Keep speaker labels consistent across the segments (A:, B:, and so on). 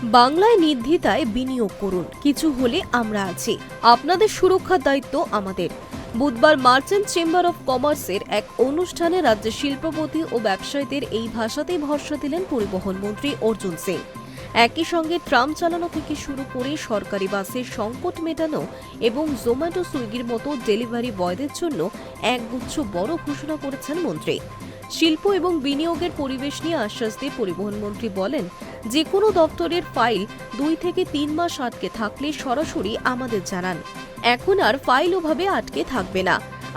A: বাংলায় নির্দ্বিধায় বিনিয়োগ করুন, কিছু হলে আমরা আছি, আপনাদের সুরক্ষার দায়িত্ব আমাদের। বুধবার মার্চেন্ট চেম্বার অফ কমার্সের এক অনুষ্ঠানে রাজ্যের শিল্পপতি ও ব্যবসায়ীদের এই ভাষাতেই ভরসা দিলেন পরিবহন মন্ত্রী অর্জুন সিং। একই সঙ্গে ট্রাম চালানো থেকে শুরু করে সরকারি বাসের সংকট মেটানো এবং জোম্যাটো সুইগির মতো ডেলিভারি বয়দের জন্য একগুচ্ছ বড় ঘোষণা করেছেন মন্ত্রী। শিল্প এবং বিনিয়োগের পরিবেশ নিয়ে আশ্বাস দিয়ে পরিবহন মন্ত্রী বলেন, যে কোনো দপ্তরের ফাইল 2 থেকে 3 মাস আটকে থাকলে সরাসরি আমাদের জানান। এখন আর ফাইল ওভাবে আটকে থাকবে না।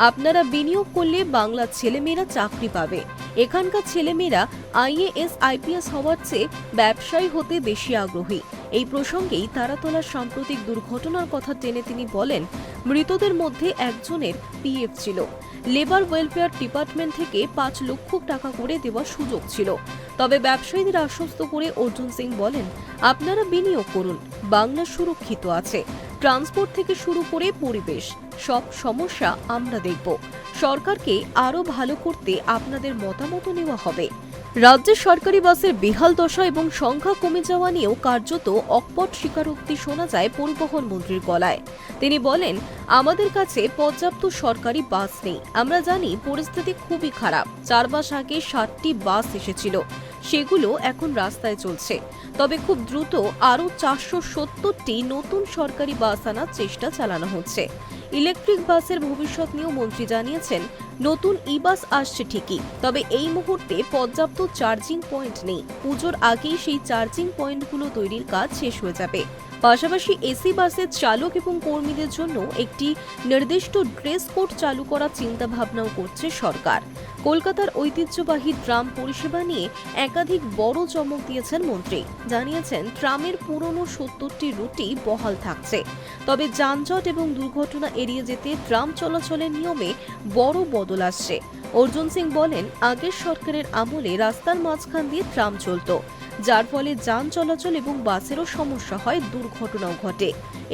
A: আপনারা বিনিয়োগ করলে বাংলার ছেলেমেয়েরা চাকরি পাবে। এখানকার ছেলেমেয়েরা IAS IPS হওয়ার চেয়ে ব্যবসায়ী হতে বেশি আগ্রহী। এই প্রসঙ্গেই তারাতলার সাম্প্রতিক দুর্ঘটনার কথা টেনে তিনি বলেন, মৃতদের মধ্যে একজনের PF ছিল। লেবার ওয়েলফেয়ার ডিপার্টমেন্ট থেকে 5 লক্ষ টাকা করে দেওয়ার সুযোগ ছিল। তবে ব্যবসায়ীদের আশ্বস্ত করে অর্জুন সিং বলেন, আপনারা বিনিয়োগ করুন, বাংলা সুরক্ষিত আছে। ট্রান্সপোর্ট থেকে শুরু করে পরিবেশ, সব সমস্যা আমরা দেখব। সরকারকে আরও ভালো করতে আপনাদের মতামত নেওয়া হবে। রাজ্যের সরকারি বাসের বেহাল দশা এবং সংখ্যা কমে যাওয়া নিয়েও কার্যত অকপট স্বীকারোক্তি শোনা যায় পরিবহন মন্ত্রীর গলায়। তিনি বলেন, আমাদের কাছে পর্যাপ্ত সরকারি বাস নেই। আমরা জানি পরিস্থিতি খুবই খারাপ। 4 মাস আগে 60টি বাস এসেছিল, সেগুলো এখন রাস্তায় চলছে। তবে খুব দ্রুত আরও 470টি নতুন সরকারি বাস আনার চেষ্টা চালানো হচ্ছে। ইলেকট্রিক বাসের ভবিষ্যৎ নিয়েও মন্ত্রী জানিয়েছেন, নতুন বাস আসছে ঠিকই, তবে এই মুহূর্তে পর্যাপ্ত চার্জিং পয়েন্ট নেই। পুজোর আগেই সেই চার্জিং পয়েন্টগুলো তৈরির কাজ শেষ হয়ে যাবে। পাশাপাশি এসি বাসের চালক এবং কর্মীদের জন্য একটি নির্দিষ্ট ড্রেস কোড চালু করার চিন্তা ভাবনাও করছে সরকার। কলকাতার ঐতিহ্যবাহী ট্রাম পরিষেবা নিয়ে একাধিক বড় চমক দিয়েছেন মন্ত্রী। জানিয়েছেন, ট্রামের পুরনো 70টি রুটই বহাল থাকছে। তবে যানজট এবং দুর্ঘটনা এড়িয়ে যেতে ট্রাম চলাচলের নিয়মে বড় বদল আসছে। অর্জুন সিং বলেন, আগের সরকারের আমলে রাস্তার মাঝখান দিয়ে ট্রাম চলত, যার ফলে যান চলাচল এবং বাসেরও সমস্যা হয়, দুর্ঘটনাও ঘটে।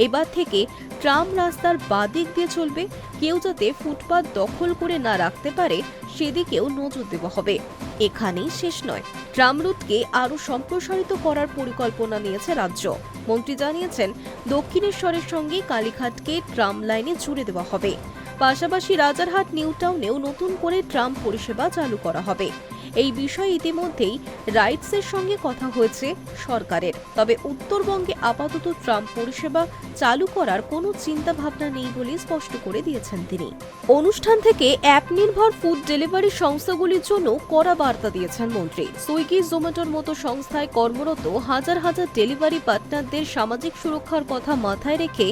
A: এবার থেকে ট্রাম রাস্তার বাদিক দিয়ে চলবে। কেউ যাতে ফুটপাত দখল করে না রাখতে পারে সেদিকেও নজর দেওয়া হবে। এখানেই শেষ নয়, ট্রাম রুটকে আরও সম্প্রসারিত করার পরিকল্পনা নিয়েছে রাজ্য। মন্ত্রী জানিয়েছেন, দক্ষিণেশ্বরের সঙ্গে কালীঘাটকে ট্রাম লাইনে জুড়ে দেওয়া হবে। পাশাপাশি রাজারহাট নিউ টাউনেও নতুন করে ট্রাম পরিষেবা চালু করা হবে। এই বিষয়ে ইতিমধ্যেই রাইটসের সঙ্গে কথা হয়েছে সরকারের। তবে উত্তরবঙ্গে আপাতত ট্রাম পরিষেবা চালু করার কোনো চিন্তা ভাবনা নেই বলে স্পষ্ট করে দিয়েছেন তিনি। অনুষ্ঠান থেকে অ্যাপ নির্ভর ফুড ডেলিভারি সংস্থাগুলির জন্য কড়া বার্তা দিয়েছেন মন্ত্রী। সুইগি, জোম্যাটোর মতো সংস্থায় কর্মরত হাজার হাজার ডেলিভারি পার্টনারদের সামাজিক সুরক্ষার কথা মাথায় রেখে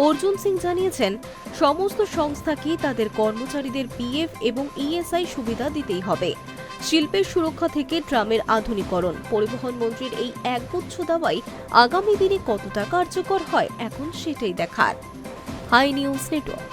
A: অর্জুন সিং জানিয়েছেন, সমস্ত সংস্থাকেই তাদের কর্মচারীদের PF এবং ESI সুবিধা দিতেই হবে। শিল্পের সুরক্ষা থেকে ট্রামের আধুনিকরণ, পরিবহন মন্ত্রীর এই একগুচ্ছ দাওয়াই আগামী দিনে কতটা কার্যকর হয়, এখন সেটাই দেখার। Hi News network.